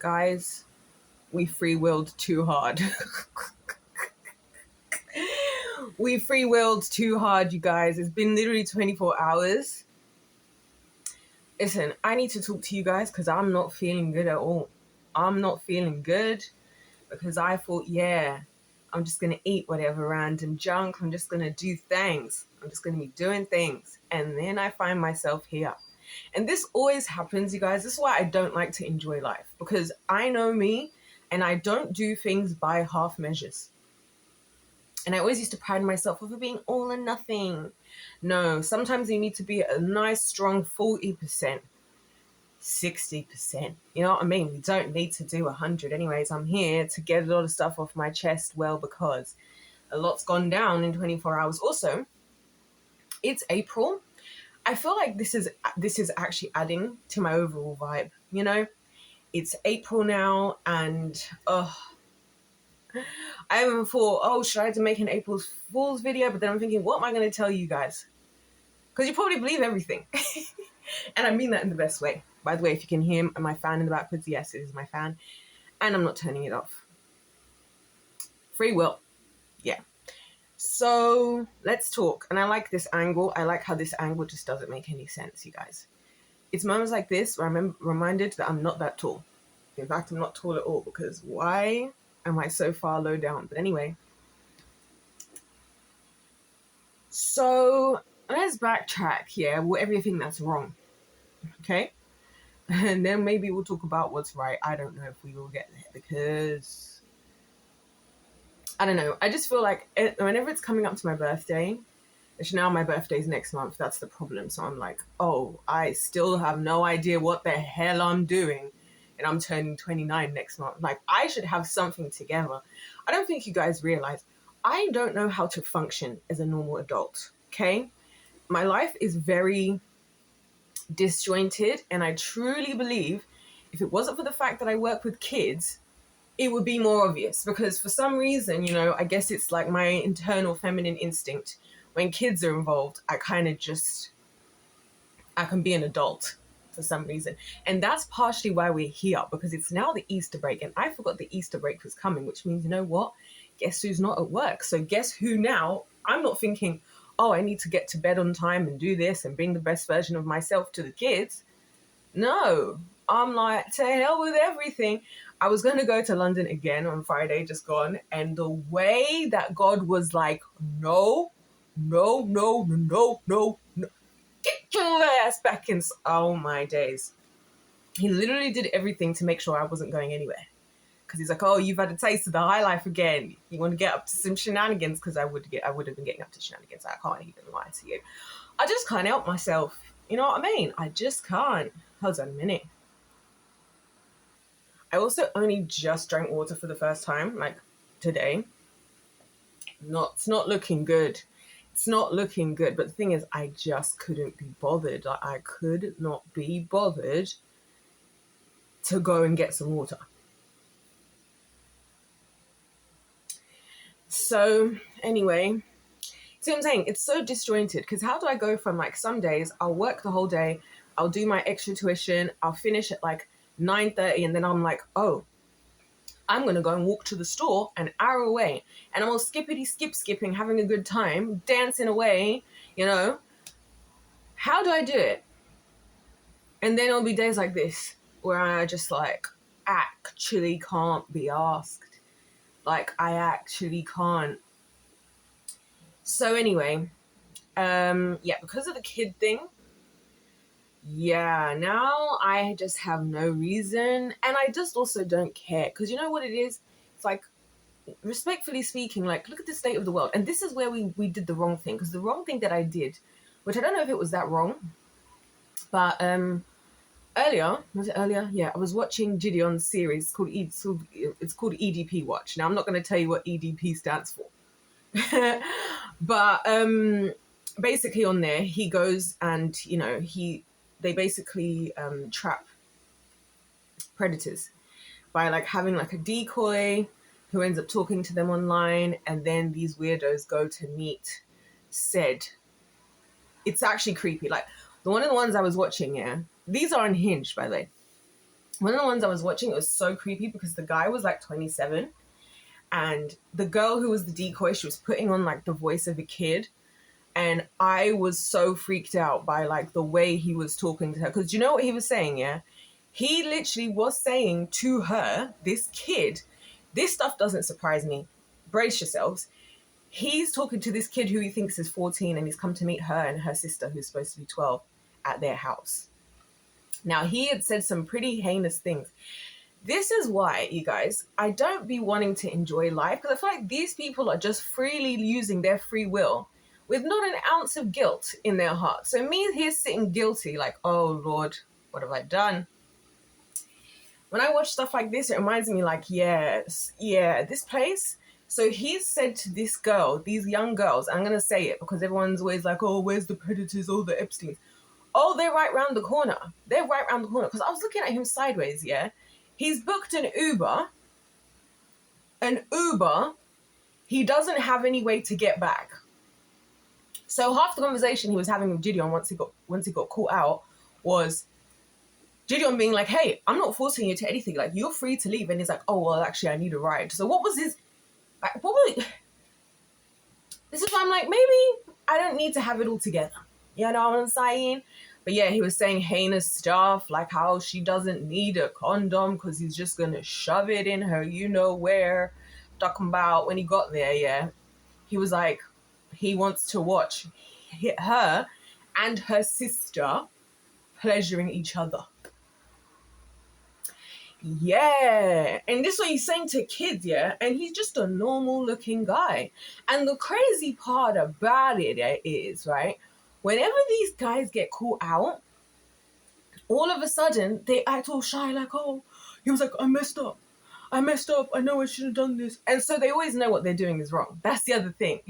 guys, we free-willed too hard. We free-willed too hard, you guys. It's been literally 24 hours. Listen, I need to talk to you guys because I'm not feeling good at all. I'm not feeling good because I thought, yeah, I'm just going to eat whatever random junk. I'm just going to do things. I'm just going to be doing things. And then I find myself here. And this always happens, you guys. This is why I don't like to enjoy life, because I know me and I don't do things by half measures. And I always used to pride myself over being all or nothing. No, sometimes you need to be a nice, strong 40%, 60%. You know what I mean? We don't need to do 100. Anyways, I'm here to get a lot of stuff off my chest, well, because a lot's gone down in 24 hours. Also, it's April. I feel like this is actually adding to my overall vibe, you know? It's April now, and I even thought, should I have to make an April Fool's video? But then I'm thinking, what am I going to tell you guys? Because you probably believe everything. And I mean that in the best way. By the way, if you can hear my fan in the backwards, yes, it is my fan. And I'm not turning it off. Free will. Yeah. So let's talk. And I like this angle. I like how this angle just doesn't make any sense, you guys. It's moments like this where I'm reminded that I'm not that tall. In fact, I'm not tall at all, because why am I so far low down? But anyway. So let's backtrack here with everything that's wrong. Okay? And then maybe we'll talk about what's right. I don't know if we will get there, because I don't know. I just feel like whenever it's coming up to my birthday, which now my birthday's next month, that's the problem. So I'm like, I still have no idea what the hell I'm doing. And I'm turning 29 next month. Like, I should have something together. I don't think you guys realize, I don't know how to function as a normal adult, okay? My life is very disjointed, and I truly believe if it wasn't for the fact that I work with kids, it would be more obvious, because for some reason, I guess it's like my internal feminine instinct. When kids are involved, I can be an adult for some reason. And that's partially why we're here, because it's now the Easter break, and I forgot the Easter break was coming, which means, you know what? Guess who's not at work? So guess who now? I'm not thinking, I need to get to bed on time and do this and bring the best version of myself to the kids. No, I'm like, to hell with everything. I was going to go to London again on Friday, just gone. And the way that God was like, no. Get your ass back in. Oh my days. He literally did everything to make sure I wasn't going anywhere. Because he's like, you've had a taste of the high life again. You want to get up to some shenanigans? Because I would have been getting up to shenanigans. I can't even lie to you. I just can't help myself. You know what I mean? I just can't. Hold on a minute. I also only just drank water for the first time, like today. It's not looking good. It's not looking good. But the thing is, I just couldn't be bothered. Like, I could not be bothered to go and get some water. So anyway, see what I'm saying? It's so disjointed, because how do I go from, like, some days I'll work the whole day, I'll do my extra tuition, I'll finish at like 9:30, and then I'm like, I'm going to go and walk to the store an hour away, and I'm all skipping, having a good time, dancing away, How do I do it? And then it'll be days like this where I just like actually can't be asked. Like, I actually can't. So anyway, because of the kid thing, now I just have no reason. And I just also don't care. Because you know what it is? It's like, respectfully speaking, like, look at the state of the world. And this is where we did the wrong thing. Because the wrong thing that I did, which I don't know if it was that wrong, but was it earlier? Yeah, I was watching Gideon's series called it's called EDP Watch. Now, I'm not going to tell you what EDP stands for. But basically on there, he goes and, they basically trap predators by like having like a decoy who ends up talking to them online, and then these weirdos go to meet said. It's actually creepy. Like, one of the ones I was watching, these are unhinged, by the way. One of the ones I was watching, it was so creepy because the guy was like 27, and the girl who was the decoy, she was putting on like the voice of a kid. And I was so freaked out by like the way he was talking to her. Because you know what he was saying, yeah? He literally was saying to her, this kid, this stuff doesn't surprise me. Brace yourselves. He's talking to this kid who he thinks is 14, and he's come to meet her and her sister, who's supposed to be 12, at their house. Now, he had said some pretty heinous things. This is why, you guys, I don't be wanting to enjoy life, because I feel like these people are just freely using their free will with not an ounce of guilt in their heart. So me here sitting guilty, like, oh Lord, what have I done? When I watch stuff like this, it reminds me like, yes, yeah, this place. So he said to this girl, these young girls, I'm going to say it because everyone's always like, oh, where's the predators, all the Epsteins? Oh, they're right round the corner. They're right round the corner. Because I was looking at him sideways, yeah? He's booked an Uber. He doesn't have any way to get back. So half the conversation he was having with Gideon once he got caught out was Gideon being like, hey, I'm not forcing you to anything. Like, you're free to leave. And he's like, oh, well, actually, I need a ride. So what was his... Like, this is why I'm like, maybe I don't need to have it all together. You know what I'm saying? But yeah, he was saying heinous stuff, like how she doesn't need a condom because he's just going to shove it in her, you know where. Talking about when he got there, yeah. He was like, he wants to watch her and her sister pleasuring each other. Yeah. And this is what he's saying to kids, yeah? And he's just a normal looking guy. And the crazy part about it is, right, whenever these guys get caught out, all of a sudden they act all shy, like, oh, he was like, I messed up. I know I should have done this. And so they always know what they're doing is wrong. That's the other thing.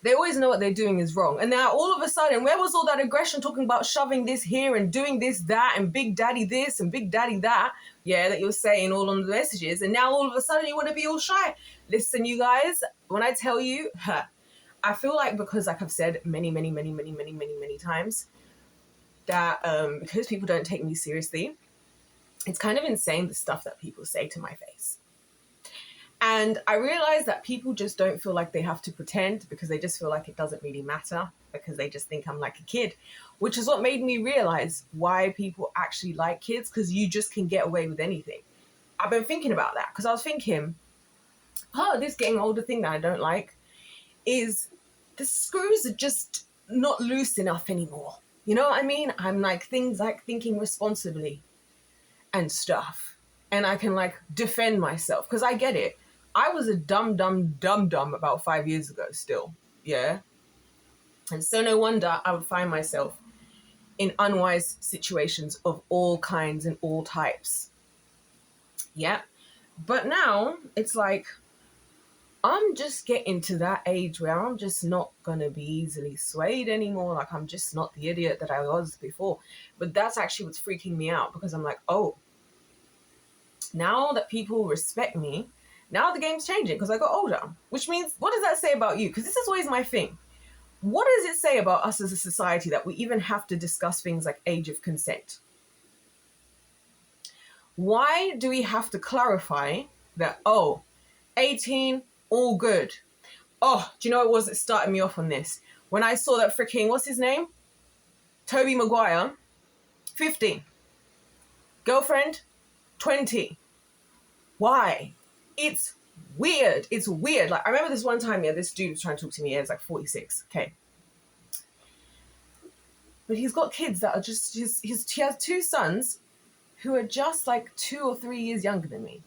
They always know what they're doing is wrong. And now all of a sudden, where was all that aggression talking about shoving this here and doing this, that, and big daddy this and big daddy that? Yeah, that you were saying all on the messages. And now all of a sudden you want to be all shy. Listen, you guys, when I tell you, I feel like because like I've said many times, that because people don't take me seriously, it's kind of insane the stuff that people say to my face. And I realize that people just don't feel like they have to pretend because they just feel like it doesn't really matter because they just think I'm like a kid, which is what made me realize why people actually like kids, because you just can get away with anything. I've been thinking about that because I was thinking, this getting older thing that I don't like is the screws are just not loose enough anymore. You know what I mean? I'm like things like thinking responsibly and stuff. And I can like defend myself because I get it. I was a dumb about 5 years ago still. Yeah. And so no wonder I would find myself in unwise situations of all kinds and all types. Yeah. But now it's like, I'm just getting to that age where I'm just not going to be easily swayed anymore. Like, I'm just not the idiot that I was before. But that's actually what's freaking me out because I'm like, oh, now that people respect me, now the game's changing because I got older. Which means, what does that say about you? Because this is always my thing. What does it say about us as a society that we even have to discuss things like age of consent? Why do we have to clarify that, 18, all good? Oh, do you know what it was that started me off on this? When I saw that freaking, what's his name? Toby Maguire, 15. Girlfriend, 20. Why? It's weird. It's weird. Like, I remember this one time, this dude was trying to talk to me. He was like 46. Okay. But he's got kids that are just, he has 2 sons who are just like 2 or 3 years younger than me.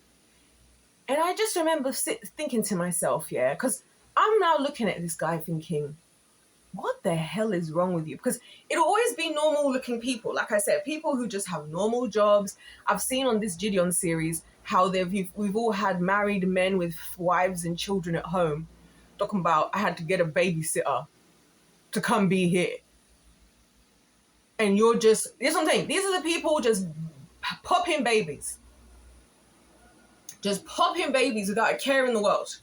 And I just remember thinking to myself, because I'm now looking at this guy thinking, what the hell is wrong with you? Because it'll always be normal looking people. Like I said, people who just have normal jobs. I've seen on this Gideon series how we've all had married men with wives and children at home talking about, I had to get a babysitter to come be here. And you're just, here's something. These are the people just popping babies. Just popping babies without a care in the world.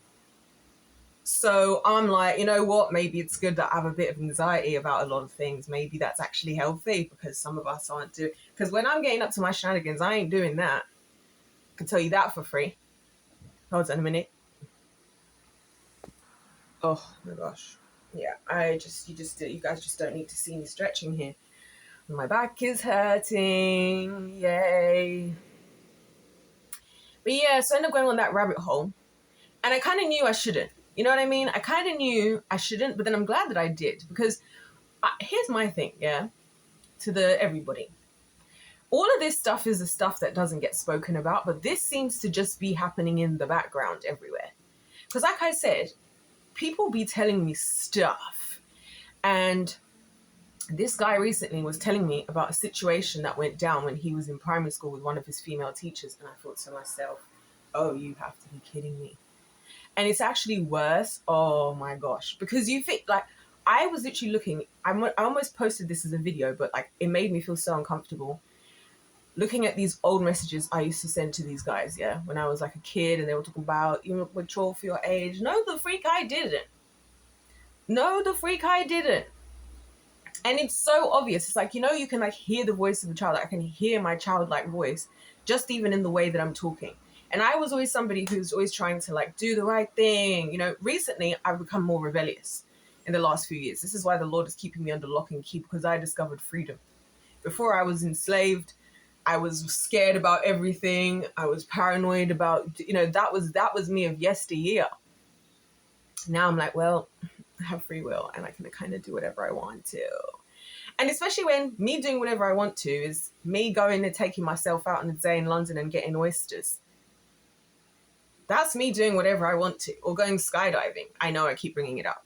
So I'm like, you know what? Maybe it's good that I have a bit of anxiety about a lot of things. Maybe that's actually healthy because some of us aren't doing. Because when I'm getting up to my shenanigans, I ain't doing that. I can tell you that for free. Hold on a minute. Oh my gosh. Yeah, you guys just don't need to see me stretching here. My back is hurting. Yay. But yeah, so I ended up going on that rabbit hole. And I kind of knew I shouldn't. You know what I mean? I kind of knew I shouldn't, but then I'm glad that I did because here's my thing, yeah, to the everybody. All of this stuff is the stuff that doesn't get spoken about, but this seems to just be happening in the background everywhere. Because like I said, people be telling me stuff. And this guy recently was telling me about a situation that went down when he was in primary school with one of his female teachers. And I thought to myself, oh, you have to be kidding me. And it's actually worse. Oh my gosh. Because you think, like, I was literally looking, I almost posted this as a video, but like it made me feel so uncomfortable. Looking at these old messages I used to send to these guys, yeah, when I was like a kid and they were talking about, you know, mature for your age. No, the freak I didn't. No, the freak I didn't. And it's so obvious. It's like, you know, you can like hear the voice of a child. I can hear my childlike voice just even in the way that I'm talking. And I was always somebody who's always trying to like do the right thing. You know, recently I've become more rebellious in the last few years. This is why the Lord is keeping me under lock and key, because I discovered freedom. Before I was enslaved, I was scared about everything. I was paranoid about, you know, that was me of yesteryear. Now I'm like, well, I have free will and I can kind of do whatever I want to. And especially when me doing whatever I want to is me going and taking myself out on a day in London and getting oysters. That's me doing whatever I want to. Or going skydiving. I know I keep bringing it up.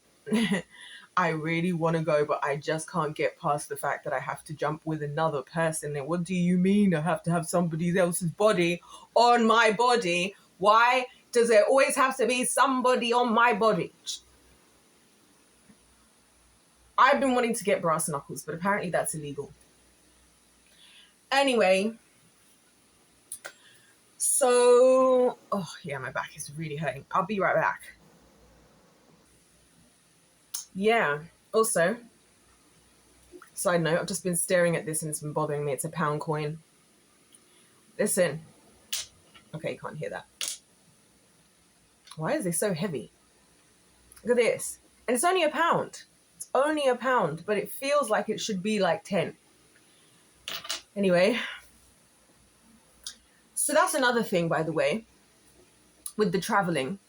I really want to go, but I just can't get past the fact that I have to jump with another person. And what do you mean I have to have somebody else's body on my body? Why does there always have to be somebody on my body? I've been wanting to get brass knuckles, but apparently that's illegal. Anyway, so, oh yeah, my back is really hurting. I'll be right back. Yeah, also, side note, I've just been staring at this and it's been bothering me. It's a pound coin. Listen. Okay, you can't hear that. Why is it so heavy? Look at this. And it's only £1. It's only £1, but it feels like it should be like 10. Anyway. So that's another thing, by the way, with the traveling.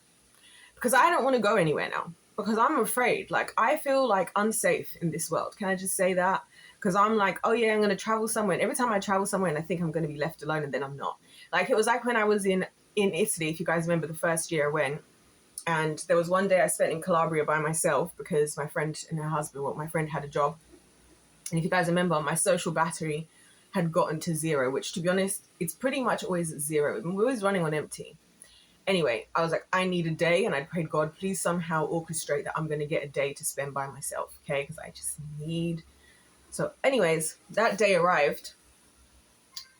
Because I don't want to go anywhere now. Because I'm afraid. Like, I feel like unsafe in this world. Can I just say that? Because I'm like, oh yeah, I'm going to travel somewhere. And every time I travel somewhere and I think I'm going to be left alone and then I'm not. Like, it was like when I was in Italy, if you guys remember the first year I went. And there was one day I spent in Calabria by myself because my friend and her husband, well, my friend had a job. And if you guys remember, my social battery had gotten to 0, which to be honest, it's pretty much always at 0. We're always running on empty. Anyway, I was like, I need a day, and I prayed, God, please somehow orchestrate that I'm going to get a day to spend by myself, okay? Because I just need... So anyways, that day arrived.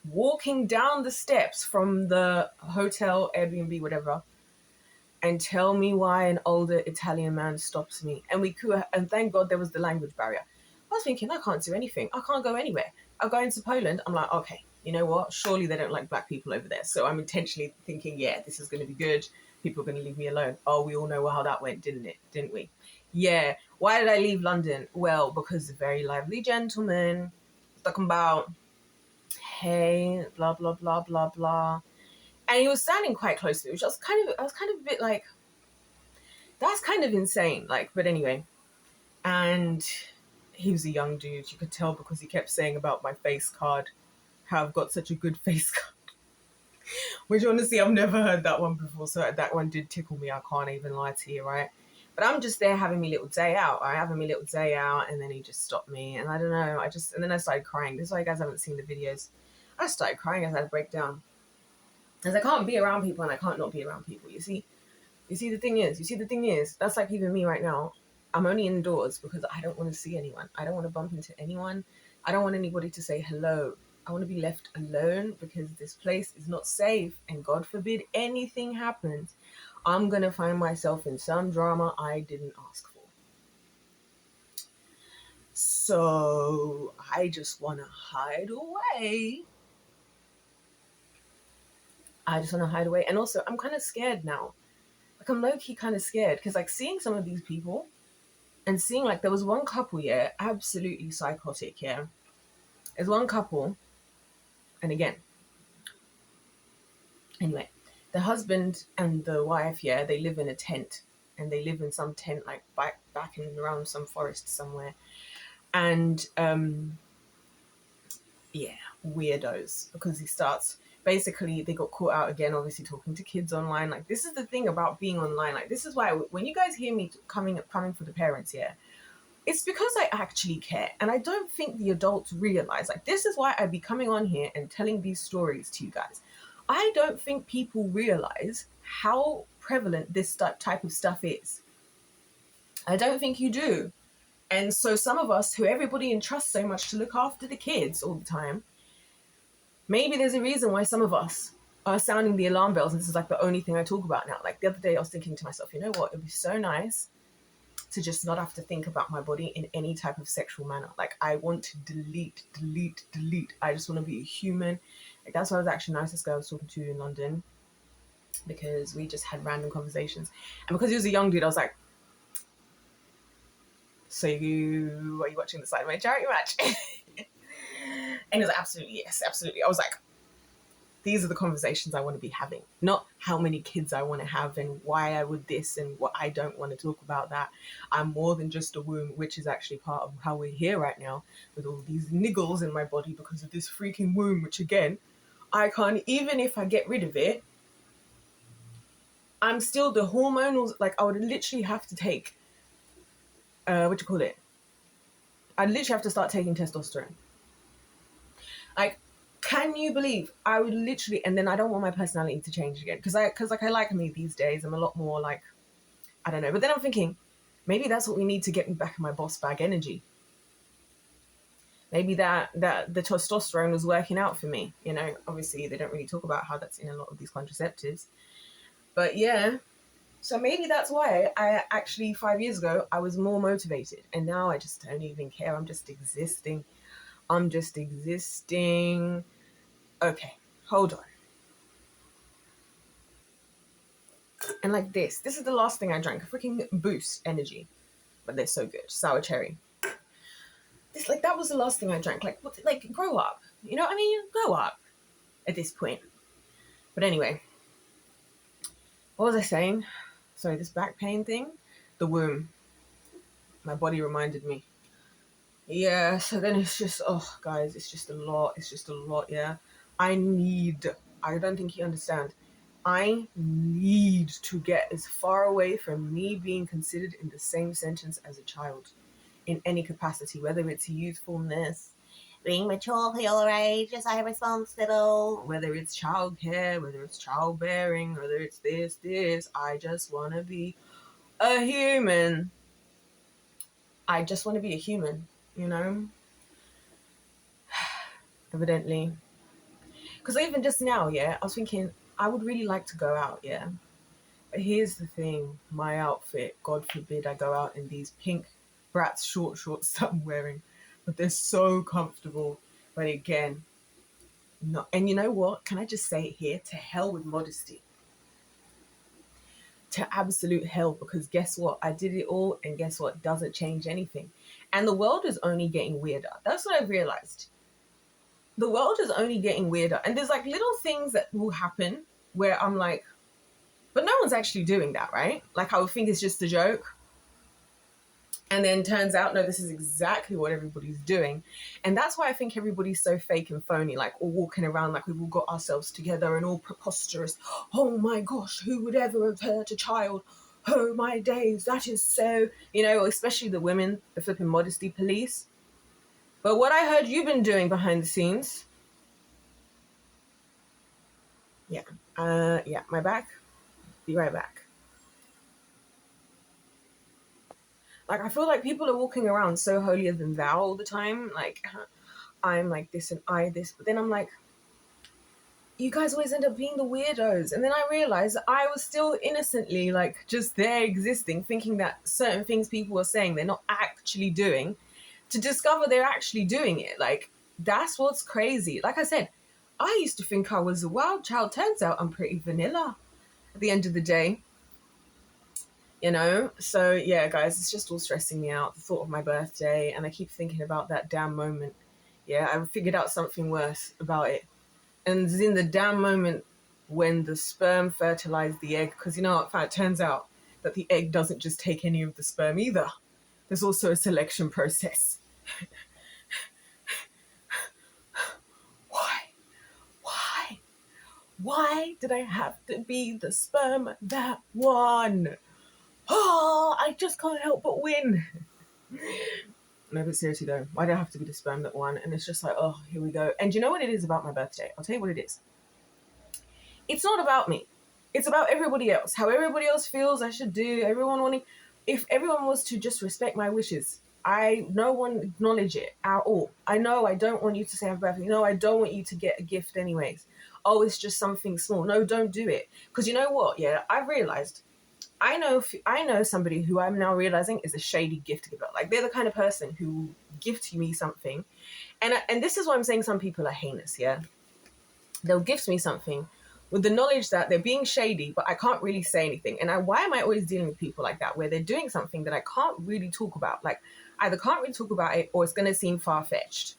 Walking down the steps from the hotel, Airbnb, whatever, and tell me why an older Italian man stops me. And thank God there was the language barrier. I was thinking, I can't do anything. I can't go anywhere. I'll go into Poland. I'm like, okay, you know what? Surely they don't like black people over there. So I'm intentionally thinking, yeah, this is going to be good. People are going to leave me alone. Oh, we all know how that went, didn't we? Yeah. Why did I leave London? Well, because a very lively gentleman talking about, hey, blah, blah, blah, blah, blah. And he was standing quite close to me, which I was kind of a bit like, that's kind of insane. Like, but anyway. And he was a young dude. You could tell because he kept saying about my face card, how I've got such a good face card. Which honestly, I've never heard that one before. So that one did tickle me. I can't even lie to you, right? But I'm just there having my little day out. And then he just stopped me. And I don't know. And then I started crying. This is why you guys haven't seen the videos. I started crying as I had a breakdown. Because I can't be around people and I can't not be around people. You see the thing is, that's like even me right now. I'm only indoors because I don't want to see anyone. I don't want to bump into anyone. I don't want anybody to say hello. I want to be left alone because this place is not safe, and God forbid anything happens, I'm going to find myself in some drama I didn't ask for. So I just want to hide away. I just want to hide away. And also, I'm kind of scared now. Like, I'm low-key kind of scared because, like, seeing some of these people and seeing, like, there was one couple, yeah, absolutely psychotic, yeah. There's one couple, and again, anyway, the husband and the wife, yeah, they live in a tent, and they live in some tent like back in around some forest somewhere, and yeah, weirdos, because he starts, basically they got caught out again, obviously talking to kids online. Like, this is the thing about being online. Like, this is why when you guys hear me coming for the parents, yeah, it's because I actually care. And I don't think the adults realize, like, this is why I'd be coming on here and telling these stories to you guys. I don't think people realize how prevalent this type of stuff is. I don't think you do. And so some of us, who everybody entrusts so much to look after the kids all the time, maybe there's a reason why some of us are sounding the alarm bells. And this is like the only thing I talk about now. Like, the other day I was thinking to myself, you know what, it'd be so nice to just not have to think about my body in any type of sexual manner. Like, I want to delete. I just want to be a human. Like, that's why I was actually the nicest girl I was talking to in London, because we just had random conversations. And because he was a young dude, I was like, so are you watching the side of my charity match? And he was like, absolutely, yes, absolutely. I was like, these are the conversations I want to be having, not how many kids I want to have and why I would this and what I don't want to talk about that. I'm more than just a womb, which is actually part of how we're here right now, with all these niggles in my body because of this freaking womb, which again, I can't, even if I get rid of it, I'm still the hormonal, like, I would literally have to take, what do you call it? I'd literally have to start taking testosterone. Like, can you believe I would literally, and then I don't want my personality to change again, because I like me these days. I'm a lot more like, I don't know. But then I'm thinking, maybe that's what we need to get me back in my boss bag energy. Maybe that the testosterone was working out for me. You know, obviously they don't really talk about how that's in a lot of these contraceptives. But yeah, so maybe that's why I actually 5 years ago I was more motivated, and now I just don't even care. I'm just existing. Okay, hold on. And like this is the last thing I drank. A freaking Boost energy, but they're so good. Sour cherry. This, like, that was the last thing I drank. Like, what? Like, grow up. You know what I mean? Grow up at this point. But anyway, what was I saying? Sorry, this back pain thing. The womb. My body reminded me. Yeah. So then it's just, oh, guys, it's just a lot. It's just a lot. Yeah. I need. I don't think you understand. I need to get as far away from me being considered in the same sentence as a child in any capacity, whether it's youthfulness, being mature for your age, just like responsible, whether it's childcare, whether it's childbearing, whether it's this. I just want to be a human. I just want to be a human, you know? Evidently. Because even just now, yeah, I was thinking, I would really like to go out, yeah. But here's the thing, my outfit, God forbid I go out in these pink Bratz shorts that I'm wearing. But they're so comfortable. But again, no. And you know what? Can I just say it here? To hell with modesty. To absolute hell, because guess what? I did it all, and guess what? Doesn't change anything. And the world is only getting weirder. That's what I've realized. The world is only getting weirder. And there's like little things that will happen where I'm like, but no one's actually doing that, right? Like, I would think it's just a joke. And then turns out, no, this is exactly what everybody's doing. And that's why I think everybody's so fake and phony, like all walking around like we've all got ourselves together and all preposterous. Oh my gosh, who would ever have hurt a child? Oh my days, that is so, you know, especially the women, the flipping modesty police. But what I heard you've been doing behind the scenes. Yeah. My back. Be right back. Like, I feel like people are walking around so holier than thou all the time. Like, I'm like this and I this. But then I'm like, you guys always end up being the weirdos. And then I realized I was still innocently like just there existing, thinking that certain things people were saying they're not actually doing, to discover they're actually doing it. Like, that's what's crazy. Like I said, I used to think I was a wild child. Turns out I'm pretty vanilla at the end of the day, you know? So, yeah, guys, it's just all stressing me out. The thought of my birthday, and I keep thinking about that damn moment. Yeah, I figured out something worse about it. And it's in the damn moment when the sperm fertilized the egg, because you know what, it turns out that the egg doesn't just take any of the sperm either. There's also a selection process. Why? Why? Why did I have to be the sperm that won? Oh, I just can't help but win. No, but seriously though, why do I have to be the sperm that won? And it's just like, oh, here we go. And you know what it is about my birthday? I'll tell you what it is. It's not about me. It's about everybody else. How everybody else feels I should do. Everyone wanting. If everyone was to just respect my wishes, no one acknowledge it at all. I know I don't want you to say happy birthday. No, I don't want you to get a gift anyways. Oh, it's just something small. No, don't do it. Because you know what? Yeah, I've realized. I know somebody who I'm now realizing is a shady gift giver. Like, they're the kind of person who gift me something, and this is why I'm saying some people are heinous. Yeah, they'll gift me something with the knowledge that they're being shady, but I can't really say anything. And why am I always dealing with people like that, where they're doing something that I can't really talk about? Like, either can't really talk about it, or it's going to seem far-fetched.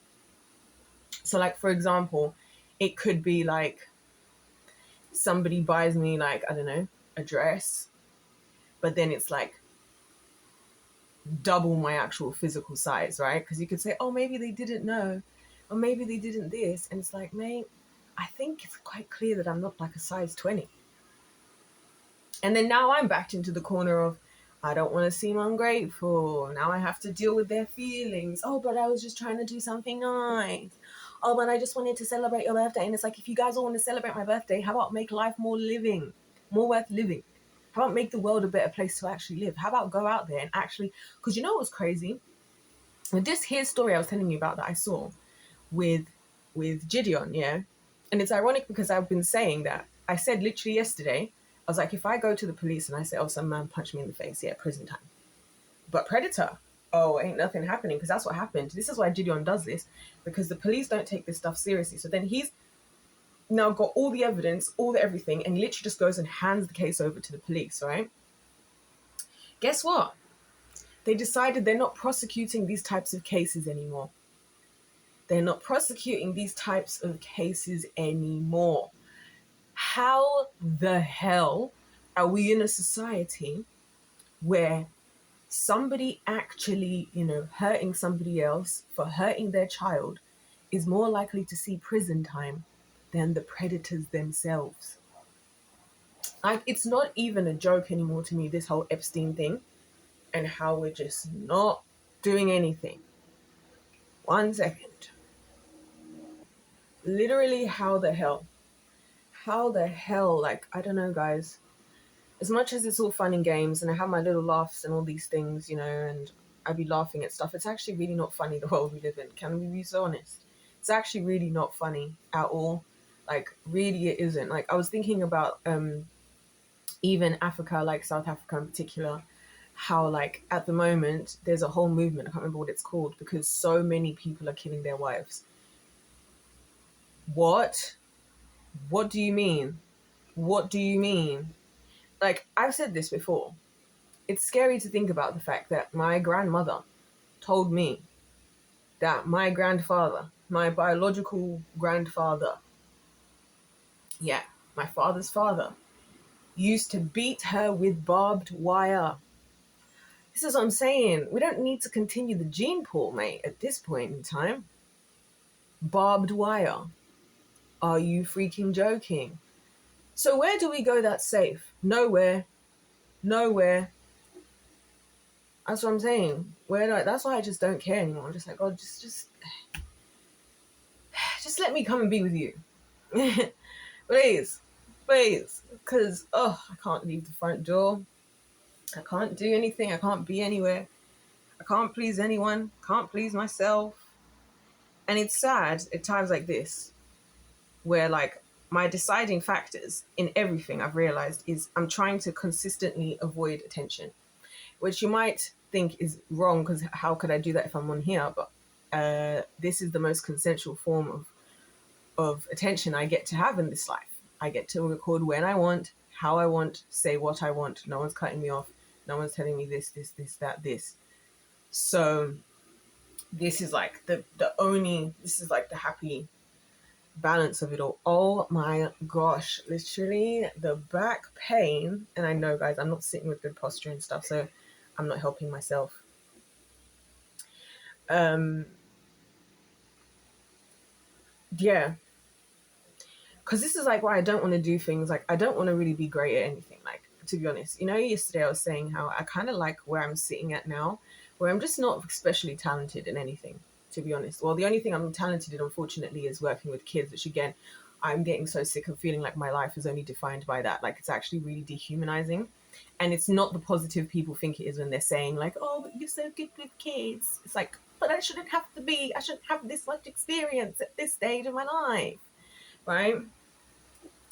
So, like, for example, it could be like somebody buys me, like, I don't know, a dress, but then it's like double my actual physical size, right? Because you could say, oh, maybe they didn't know, or maybe they didn't this. And it's like, mate, I think it's quite clear that I'm not like a size 20. And then now I'm backed into the corner of, I don't want to seem ungrateful. Now I have to deal with their feelings. Oh, but I was just trying to do something nice. Oh, but I just wanted to celebrate your birthday. And it's like, if you guys all want to celebrate my birthday, how about make life more worth living? How about make the world a better place to actually live? How about go out there and actually, because you know what's crazy? With this here story I was telling you about that I saw with Gideon, yeah? And it's ironic because I've been saying that. I said literally yesterday, I was like, if I go to the police and I say, oh, some man punched me in the face, yeah, prison time. But predator, oh, ain't nothing happening, because that's what happened. This is why Gideon does this, because the police don't take this stuff seriously. So then he's now got all the evidence, all the everything, and literally just goes and hands the case over to the police, right? Guess what? They decided they're not prosecuting these types of cases anymore. They're not prosecuting these types of cases anymore. How the hell are we in a society where somebody actually, hurting somebody else for hurting their child is more likely to see prison time than the predators themselves? Like, it's not even a joke anymore to me, this whole Epstein thing, and how we're just not doing anything. 1 second. Literally, how the hell? How the hell? Like, I don't know, guys. As much as it's all fun and games, and I have my little laughs and all these things, and I be laughing at stuff, it's actually really not funny, the world we live in. Can we be so honest? It's actually really not funny at all. Like, really it isn't. Like, I was thinking about even Africa, like South Africa in particular, how, like, at the moment there's a whole movement, I can't remember what it's called, because so many people are killing their wives. What do you mean? What do you mean? Like, I've said this before. It's scary to think about the fact that my grandmother told me that my grandfather, my biological grandfather, yeah, my father's father, used to beat her with barbed wire. This is what I'm saying. We don't need to continue the gene pool, mate, at this point in time. Barbed wire. Are you freaking joking? So where do we go that's safe? Nowhere. Nowhere. That's what I'm saying. That's why I just don't care anymore. I'm just like, oh, just let me come and be with you. Please. Because, I can't leave the front door. I can't do anything. I can't be anywhere. I can't please anyone. Can't please myself. And it's sad at times like this where like my deciding factors in everything I've realized is I'm trying to consistently avoid attention, which you might think is wrong because how could I do that if I'm on here? But this is the most consensual form of attention I get to have in this life. I get to record when I want, how I want, say what I want. No one's cutting me off. No one's telling me this, that, this. So this is like this is like the happy balance of it all. Oh my gosh, literally the back pain. And I know, guys, I'm not sitting with good posture and stuff, so I'm not helping myself. Yeah, because this is like why I don't want to do things. Like I don't want to really be great at anything, like, to be honest. Yesterday I was saying how I kind of like where I'm sitting at now, where I'm just not especially talented in anything, to be honest. Well, the only thing I'm talented in, unfortunately, is working with kids, which again, I'm getting so sick of feeling like my life is only defined by that. Like it's actually really dehumanizing. And it's not the positive people think it is when they're saying like, oh, but you're so good with kids. It's like, but I shouldn't have this much experience at this stage of my life, right?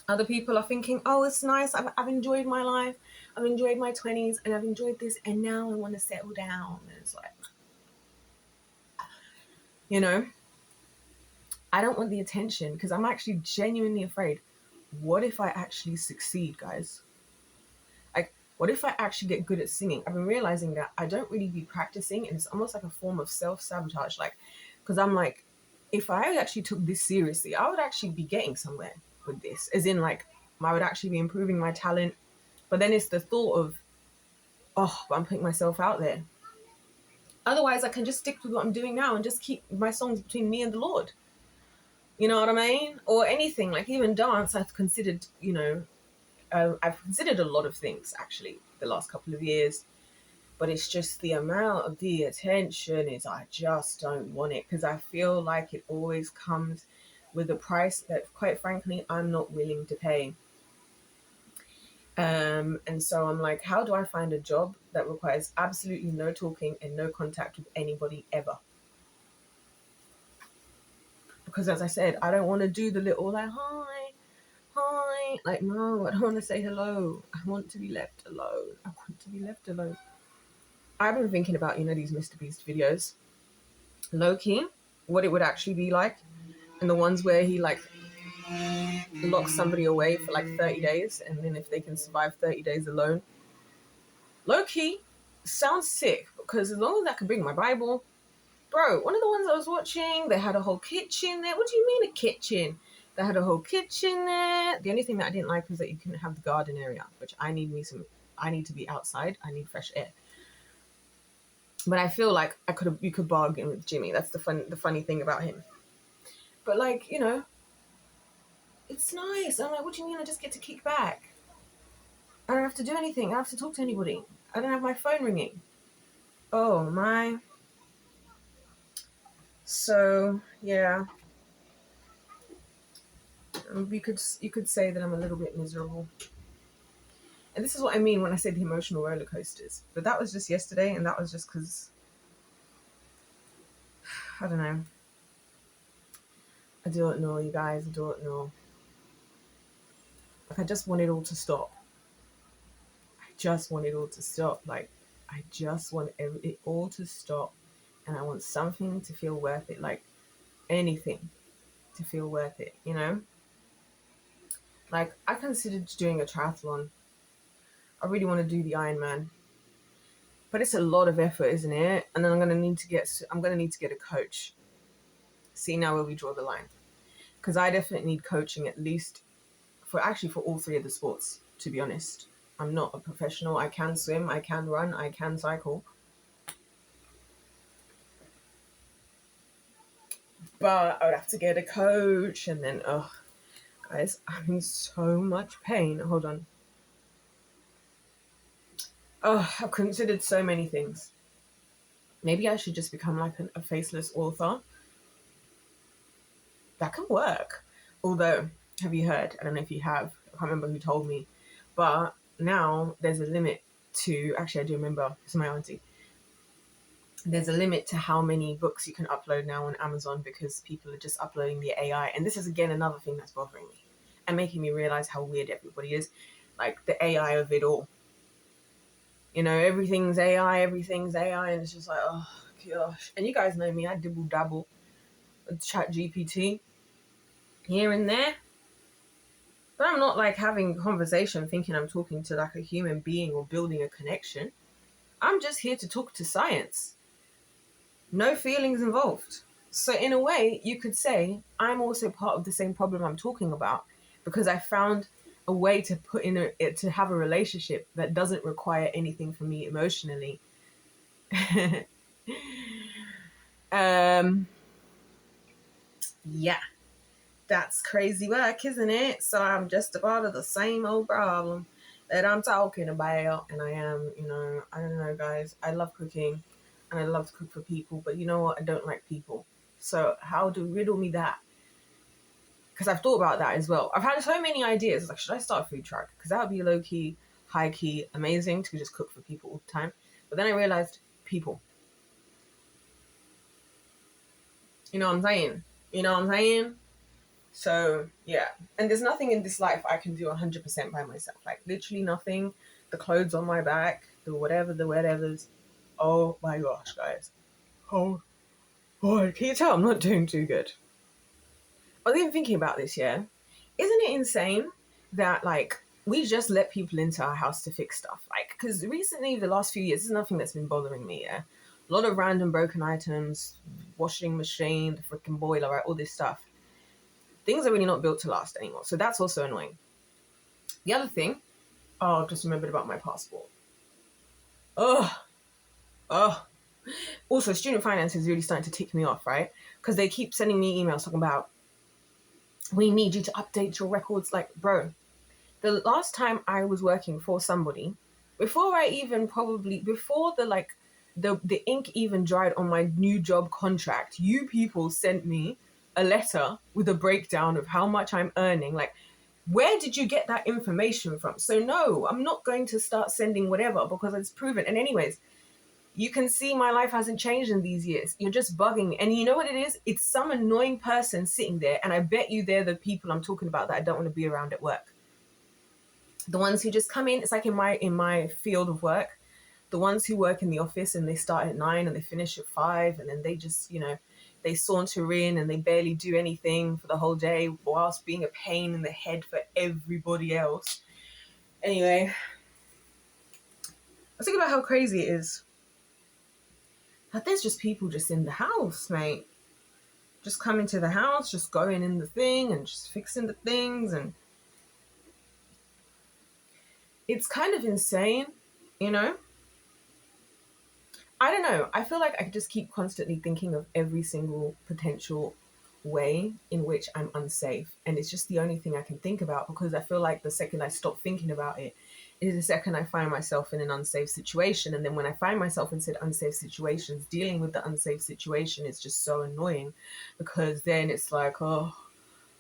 Other people are thinking, oh, it's nice. I've enjoyed my life. I've enjoyed my 20s and I've enjoyed this. And now I want to settle down. And it's like, you know, I don't want the attention because I'm actually genuinely afraid. What if I actually succeed, guys? Like, what if I actually get good at singing? I've been realizing that I don't really be practicing, and it's almost like a form of self-sabotage. Like, because I'm like, if I actually took this seriously, I would actually be getting somewhere with this. As in, like, I would actually be improving my talent. But then it's the thought of, oh, but I'm putting myself out there. Otherwise, I can just stick with what I'm doing now and just keep my songs between me and the Lord. You know what I mean? Or anything, like even dance, I've considered, I've considered a lot of things actually the last couple of years, but it's just the amount of the attention is I just don't want it because I feel like it always comes with a price that, quite frankly, I'm not willing to pay. And so I'm like, how do I find a job that requires absolutely no talking and no contact with anybody ever? Because as I said, I don't want to do the little like, hi. Like, no, I don't want to say hello. I want to be left alone. I want to be left alone. I've been thinking about, these Mr. Beast videos. Low key, what it would actually be like. And the ones where he like locks somebody away for like 30 days. And then if they can survive 30 days alone. Low key, sounds sick. Because as long as I can bring my Bible. Bro, one of the ones I was watching, they had a whole kitchen there. What do you mean a kitchen? They had a whole kitchen there. The only thing that I didn't like was that you couldn't have the garden area, which I need to be outside. I need fresh air. But I feel like you could bargain with Jimmy. That's the funny thing about him. But like, it's nice. I'm like, what do you mean I just get to kick back? I don't have to do anything. I don't have to talk to anybody. I don't have my phone ringing. Oh my. So yeah. You could say that I'm a little bit miserable. And this is what I mean when I say the emotional roller coasters. But that was just yesterday, and that was just because, I don't know. I don't know, you guys. I don't know. Like, I just want it all to stop. I just want it all to stop. Like, I just want it all to stop. And I want something to feel worth it. Like, anything to feel worth it, Like, I considered doing a triathlon. I really want to do the Ironman. But it's a lot of effort, isn't it? And then I'm gonna need to get a coach. See now where we draw the line, because I definitely need coaching at least for all three of the sports. To be honest, I'm not a professional. I can swim, I can run, I can cycle, but I would have to get a coach, and then guys, I'm in so much pain. Hold on. I've considered so many things. Maybe I should just become like a faceless author. That can work. Although, have you heard? I don't know if you have. I can't remember who told me. But now there's a limit to... Actually, I do remember. It's my auntie. there's a limit to how many books you can upload now on Amazon because people are just uploading the AI. And this is again another thing that's bothering me and making me realize how weird everybody is. Like the AI of it all. You know, everything's AI, and it's just like, oh gosh. And you guys know me, I dibble dabble with Chat GPT here and there. But I'm not like having a conversation thinking I'm talking to like a human being or building a connection. I'm just here to talk to science. No feelings involved. So in a way, you could say I'm also part of the same problem I'm talking about because I found a way to put in to have a relationship that doesn't require anything from me emotionally. um, yeah, that's crazy work, isn't it? So I'm just a part of the same old problem that I'm talking about, and I am, I don't know, guys. I love cooking, and I love to cook for people, but you know what? I don't like people. So how do riddle me that? Because I've thought about that as well. I've had so many ideas. Like, should I start a food truck? Because that would be low key, high key, amazing to just cook for people all the time. But then I realized people. You know what I'm saying? You know what I'm saying? So yeah, and there's nothing in this life I can do 100% by myself. Like literally nothing. The clothes on my back, the whatever's. Oh my gosh, guys. Oh boy, can you tell I'm not doing too good? I was even thinking about this, yeah. Isn't it insane that like we just let people into our house to fix stuff? Like, because recently, the last few years, there's nothing that's been bothering me, yeah. A lot of random broken items, washing machine, the freaking boiler, right? All this stuff. Things are really not built to last anymore. So that's also annoying. The other thing, oh, I've just remembered about my passport. Oh, oh. Also, student finance is really starting to tick me off, right? Because they keep sending me emails talking about, we need you to update your records. Like, bro, the last time I was working for somebody, before the ink even dried on my new job contract, you people sent me a letter with a breakdown of how much I'm earning. Like, where did you get that information from? So no, I'm not going to start sending whatever because it's proven. And anyways, you can see my life hasn't changed in these years. You're just bugging me. And you know what it is? It's some annoying person sitting there. And I bet you they're the people I'm talking about that I don't want to be around at work. The ones who just come in, it's like in my field of work, the ones who work in the office and they start at 9 and they finish at 5, and then they just, they saunter in and they barely do anything for the whole day whilst being a pain in the head for everybody else. Anyway, I think about how crazy it is that there's just people just in the house, mate. Just coming to the house, just going in the thing and just fixing the things. And it's kind of insane, you know? I don't know. I feel like I just keep constantly thinking of every single potential way in which I'm unsafe. And it's just the only thing I can think about because I feel like the second I stop thinking about it is the second I find myself in an unsafe situation. And then when I find myself in said unsafe situations, dealing with the unsafe situation is just so annoying because then it's like, oh,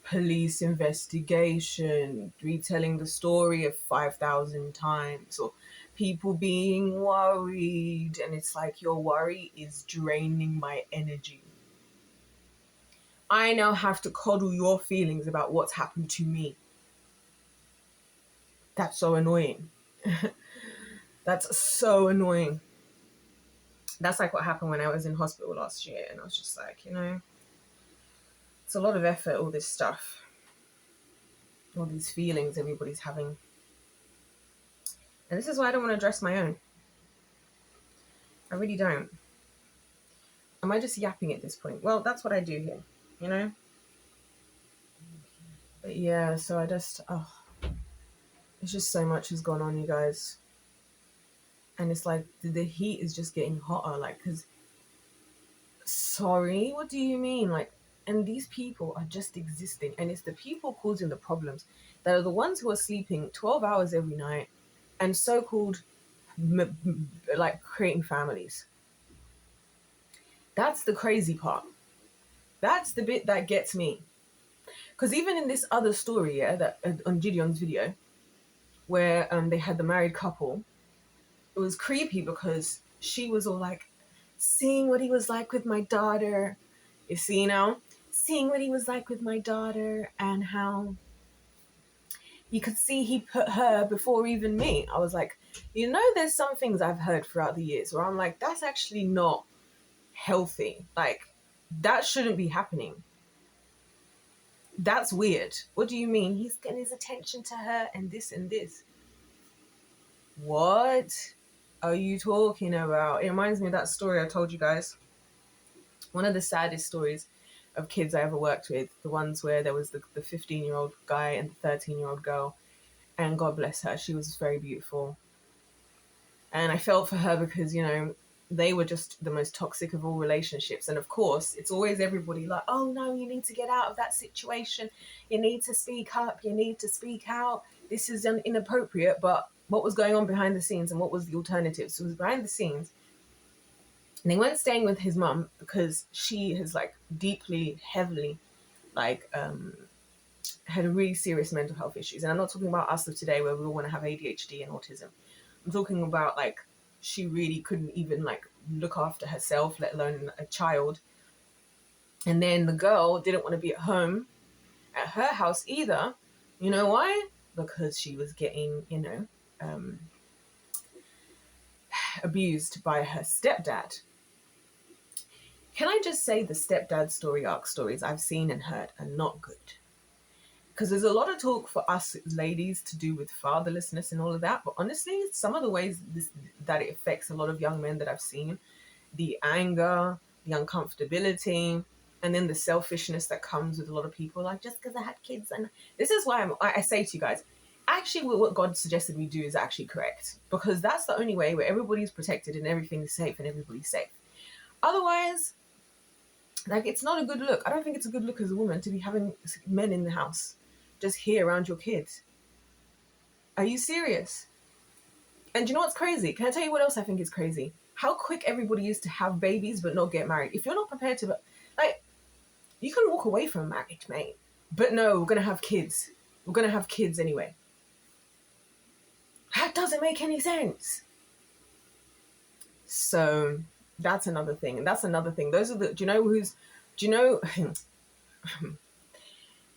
police investigation, retelling the story of 5,000 times, or people being worried. And it's like, your worry is draining my energy. I now have to coddle your feelings about what's happened to me. That's so annoying. That's so annoying. That's like what happened when I was in hospital last year. And I was just like, it's a lot of effort, all this stuff, all these feelings everybody's having. And this is why I don't want to address my own. I really don't. Am I just yapping at this point? Well, that's what I do here, But yeah, so I just, it's just so much has gone on, you guys. And it's like, the heat is just getting hotter. Like, because, sorry, what do you mean? Like, and these people are just existing. And it's the people causing the problems that are the ones who are sleeping 12 hours every night and so-called, like, creating families. That's the crazy part. That's the bit that gets me. Because even in this other story, yeah, that on Gideon's video, where they had the married couple, it was creepy because she was all like, seeing what he was like with my daughter. You see now? Seeing what he was like with my daughter and how you could see he put her before even me. I was like, there's some things I've heard throughout the years where I'm like, that's actually not healthy. Like, that shouldn't be happening. That's weird. What do you mean? He's getting his attention to her and this and this. What are you talking about? It reminds me of that story I told you guys. One of the saddest stories of kids I ever worked with, the ones where there was the 15-year-old guy and the 13-year-old girl, and God bless her, she was very beautiful. And I felt for her because, they were just the most toxic of all relationships. And of course, it's always everybody like, oh no, you need to get out of that situation. You need to speak up. You need to speak out. This is inappropriate. But what was going on behind the scenes and what was the alternative? So it was behind the scenes. And they weren't staying with his mum because she has deeply, heavily, had really serious mental health issues. And I'm not talking about us of today where we all want to have ADHD and autism. I'm talking about she really couldn't even look after herself, let alone a child. And then the girl didn't want to be at home at her house either. You know why? Because she was getting, abused by her stepdad. Can I just say the stepdad stories I've seen and heard are not good? Because there's a lot of talk for us ladies to do with fatherlessness and all of that. But honestly, some of the ways that it affects a lot of young men that I've seen, the anger, the uncomfortability, and then the selfishness that comes with a lot of people, just because I had kids. And this is why I say to you guys, actually what God suggested we do is actually correct. Because that's the only way where everybody's protected and everything's safe and everybody's safe. Otherwise, it's not a good look. I don't think it's a good look as a woman to be having men in the house just here around your kids. Are you serious? And do you know what's crazy? Can I tell you what else I think is crazy? How quick everybody is to have babies but not get married. If you're not prepared to, you can walk away from marriage, mate. But no, we're going to have kids. We're going to have kids anyway. That doesn't make any sense. So that's another thing. And that's another thing. Those are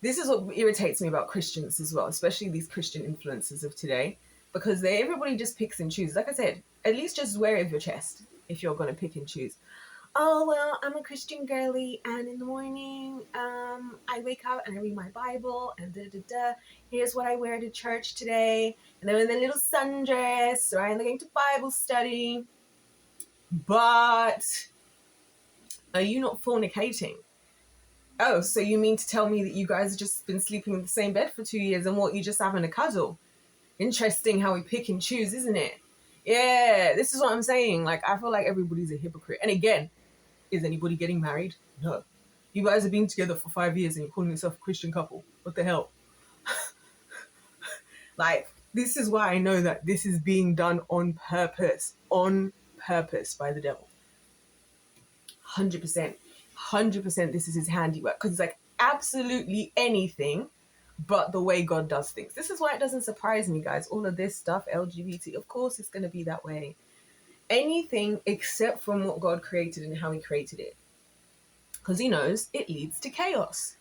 this is what irritates me about Christians as well, especially these Christian influencers of today, because everybody just picks and chooses. Like I said, at least just wear it with your chest if you're going to pick and choose. Oh, well, I'm a Christian girly, and in the morning, I wake up and I read my Bible, and here's what I wear to church today, and then with a little sundress, right, and they're going to Bible study. But are you not fornicating? Oh, so you mean to tell me that you guys have just been sleeping in the same bed for 2 years and what, you just having a cuddle? Interesting how we pick and choose, isn't it? Yeah, this is what I'm saying. I feel like everybody's a hypocrite. And again, is anybody getting married? No. You guys have been together for 5 years and you're calling yourself a Christian couple. What the hell? This is why I know that this is being done on purpose by the devil. 100%. 100% this is his handiwork, because it's absolutely anything but the way God does things. This is why it doesn't surprise me, guys. All of this stuff, LGBT, of course it's going to be that way. Anything except from what God created and how he created it. Because he knows it leads to chaos.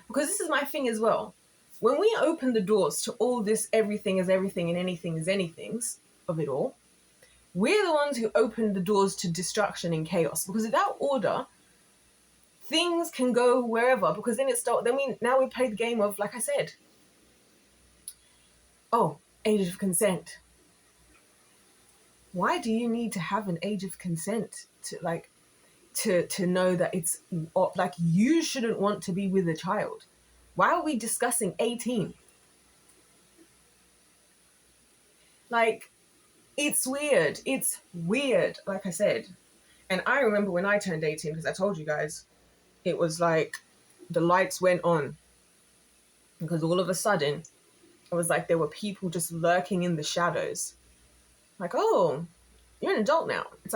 Because this is my thing as well. When we open the doors to all this everything is everything and anything is anythings of it all, we're the ones who open the doors to destruction and chaos. Because without order, things can go wherever. Because then now we play the game of, like I said, age of consent. Why do you need to have an age of consent to know that it's you shouldn't want to be with a child? Why are we discussing 18? It's weird. It's weird, like I said. And I remember when I turned 18, because I told you guys, it was the lights went on. Because all of a sudden, it was there were people just lurking in the shadows. Oh, you're an adult now. It's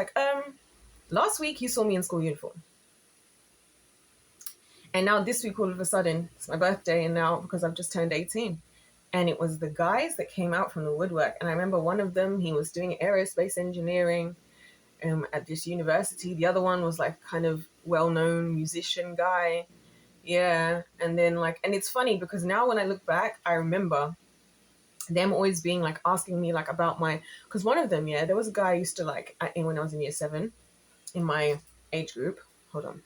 last week you saw me in school uniform. And now this week, all of a sudden, it's my birthday, and now, because I've just turned 18. And it was the guys that came out from the woodwork. And I remember one of them, he was doing aerospace engineering. at this university. The other one was like kind of well-known musician guy. Yeah. And then like, and it's funny because now when I look back, I remember them always being like asking me like about my, because one of them, yeah, there was a guy I used to like when I was in year 7 in my age group. Hold on.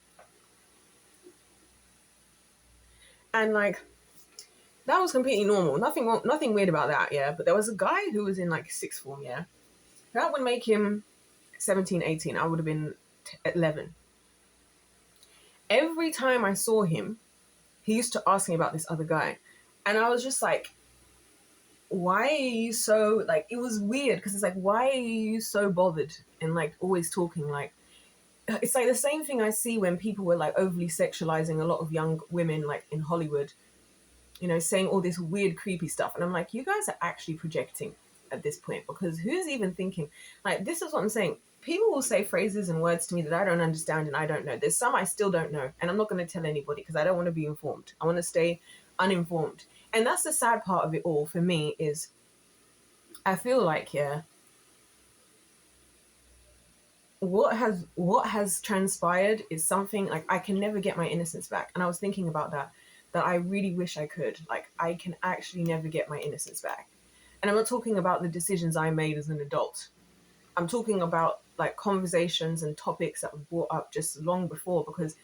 And like, that was completely normal. Nothing wrong, nothing weird about that, yeah. But there was a guy who was in like sixth form, yeah. That would make him 17, 18. I would have been 11. Every time I saw him, he used to ask me about this other guy. And I was just like, why are you so, like, it was weird because it's like, why are you so bothered and like always talking like, it's like the same thing I see when people were like overly sexualizing a lot of young women like in Hollywood, you know, saying all this weird, creepy stuff. And I'm like, you guys are actually projecting at this point because who's even thinking? Like, this is what I'm saying. People will say phrases and words to me that I don't understand and I don't know. There's some I still don't know. And I'm not going to tell anybody because I don't want to be informed. I want to stay uninformed. And that's the sad part of it all for me is I feel like, yeah, what has transpired is something like I can never get my innocence back. And I was thinking about that I really wish I could. Like, I can actually never get my innocence back. And I'm not talking about the decisions I made as an adult. I'm talking about like conversations and topics that were brought up just long before because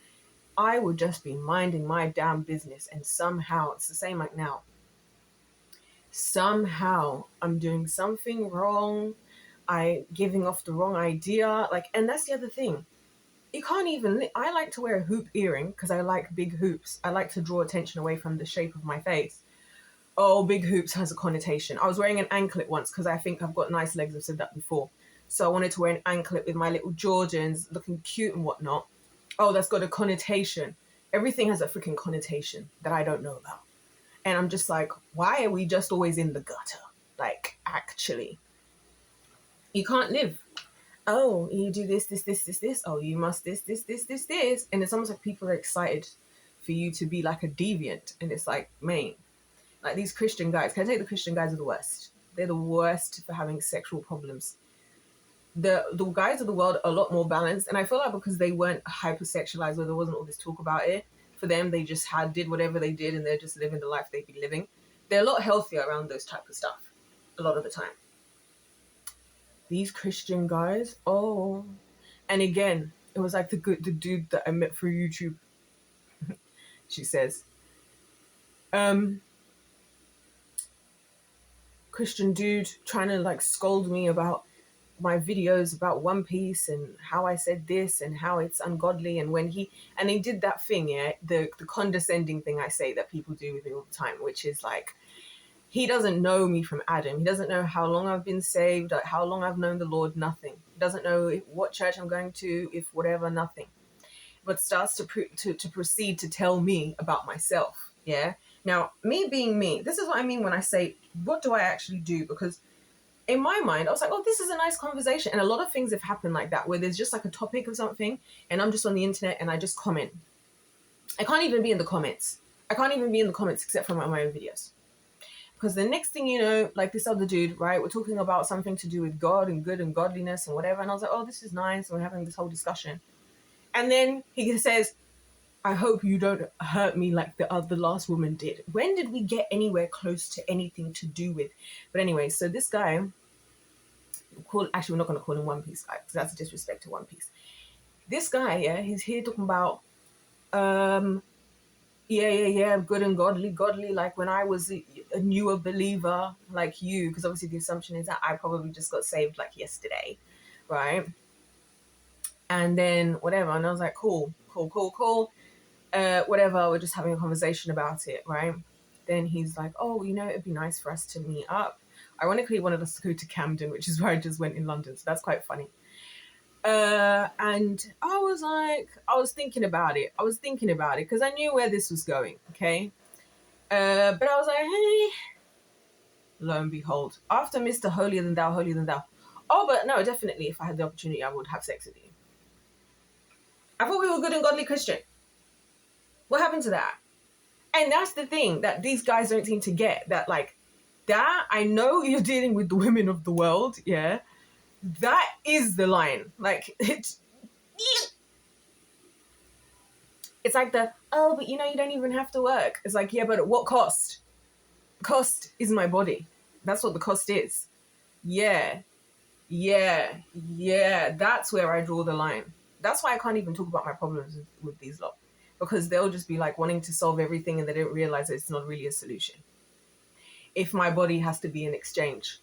I would just be minding my damn business and somehow it's the same like now. Somehow I'm doing something wrong. I giving off the wrong idea. Like, and that's the other thing. You can't even, I like to wear a hoop earring because I like big hoops. I like to draw attention away from the shape of my face. Oh, big hoops has a connotation. I was wearing an anklet once because I think I've got nice legs. I've said that before. So I wanted to wear an anklet with my little Jordans looking cute and whatnot. Oh, that's got a connotation. Everything has a freaking connotation that I don't know about. And I'm just like, why are we just always in the gutter? Like, actually, you can't live. Oh, you do this, this, this, this, this. Oh, you must this, this, this, this, this. And it's almost like people are excited for you to be like a deviant. And it's like, man, like these Christian guys, can I tell you the Christian guys are the worst? They're the worst for having sexual problems. The guys of the world are a lot more balanced. And I feel like because they weren't hypersexualized or there wasn't all this talk about it, for them, they just did whatever they did and they're just living the life they'd be living. They're a lot healthier around those type of stuff a lot of the time. These Christian guys, oh. And again, it was like the dude that I met through YouTube. She says, Christian dude trying to like scold me about my videos about One Piece and how I said this and how it's ungodly. And when he did that thing, yeah, the condescending thing I say that people do with me all the time, which is like, he doesn't know me from Adam. He doesn't know how long I've been saved, like how long I've known the Lord, nothing. He doesn't know what church I'm going to, if whatever, nothing. But starts to proceed to tell me about myself, yeah? Now, me being me, this is what I mean when I say, what do I actually do? Because in my mind, I was like, oh, this is a nice conversation. And a lot of things have happened like that, where there's just like a topic of something, and I'm just on the internet and I just comment. I can't even be in the comments. I can't even be in the comments except for my own videos. Because the next thing you know, like this other dude, right, we're talking about something to do with God and good and godliness and whatever. And I was like, oh, this is nice. And we're having this whole discussion. And then he says, I hope you don't hurt me like the last woman did. When did we get anywhere close to anything to do with? But anyway, so this guy, actually, we're not going to call him One Piece guy because that's a disrespect to One Piece. This guy, yeah, he's here talking about, yeah, good and godly, like when I was a newer believer like you, because obviously the assumption is that I probably just got saved like yesterday, right? And then whatever, and I was like, cool, whatever, we're just having a conversation about it, right? Then he's like, oh, you know, it'd be nice for us to meet up. Ironically, he wanted us to go to Camden, which is where I just went in London, so that's quite funny. And I was thinking about it because I knew where this was going, okay? But I was like, hey, lo and behold, after Mr. Holier Than Thou, oh, but no, definitely, if I had the opportunity, I would have sex with you. I thought we were good and godly Christian. What happened to that? And that's the thing that these guys don't seem to get, that like, that, I know you're dealing with the women of the world, yeah? That is the line. Like, it's like oh, but you know, you don't even have to work. It's like, yeah, but at what cost? Cost is my body. That's what the cost is. Yeah, yeah. That's where I draw the line. That's why I can't even talk about my problems with these lot, because they'll just be like wanting to solve everything and they don't realize that it's not really a solution. If my body has to be an exchange,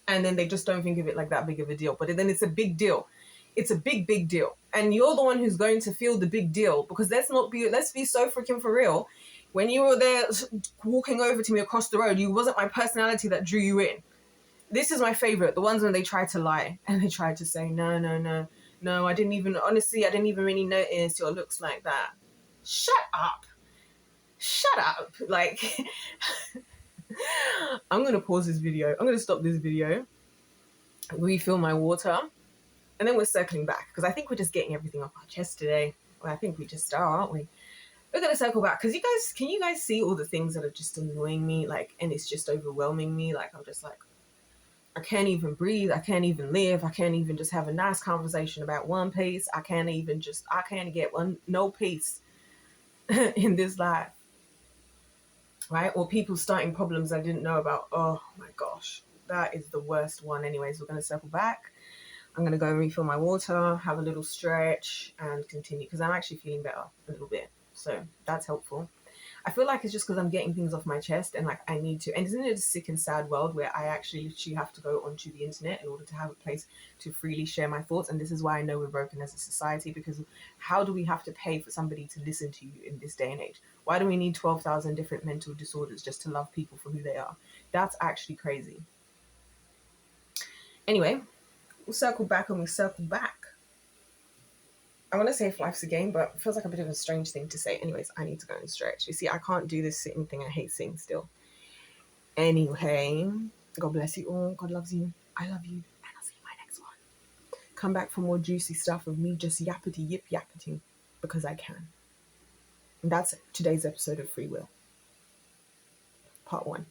and then they just don't think of it like that big of a deal. But then it's a big deal. It's a big deal. And you're the one who's going to feel the big deal, because let's be so freaking for real. When you were there walking over to me across the road, you wasn't my personality that drew you in. This is my favorite. The ones when they try to lie and they try to say, no, I didn't even really notice your looks like that. Shut up. Like, I'm going to pause this video. I'm going to stop this video, refill my water, and then we're circling back, because I think we're just getting everything off our chest today. Well, I think we just are, aren't we? We're going to circle back, because can you guys see all the things that are just annoying me? Like, and it's just overwhelming me. Like, I'm just like, I can't even breathe. I can't even live. I can't even just have a nice conversation about one piece. I can't get no peace in this life. Right? Or people starting problems I didn't know about. Oh my gosh. That is the worst one. Anyways, we're going to circle back. I'm going to go and refill my water, have a little stretch, and continue, because I'm actually feeling better a little bit. So that's helpful. I feel like it's just because I'm getting things off my chest, and like I need to. And isn't it a sick and sad world where I actually literally have to go onto the internet in order to have a place to freely share my thoughts? And this is why I know we're broken as a society, because how do we have to pay for somebody to listen to you in this day and age? Why do we need 12,000 different mental disorders just to love people for who they are? That's actually crazy. Anyway, we'll circle back and we circle back. I want to say if life's a game, but it feels like a bit of a strange thing to say. Anyways, I need to go and stretch. You see, I can't do this sitting thing. I hate sitting still. Anyway, God bless you all. God loves you. I love you. And I'll see you in my next one. Come back for more juicy stuff of me just yappity yip yappiting, because I can. And that's today's episode of Free Will. Part 1.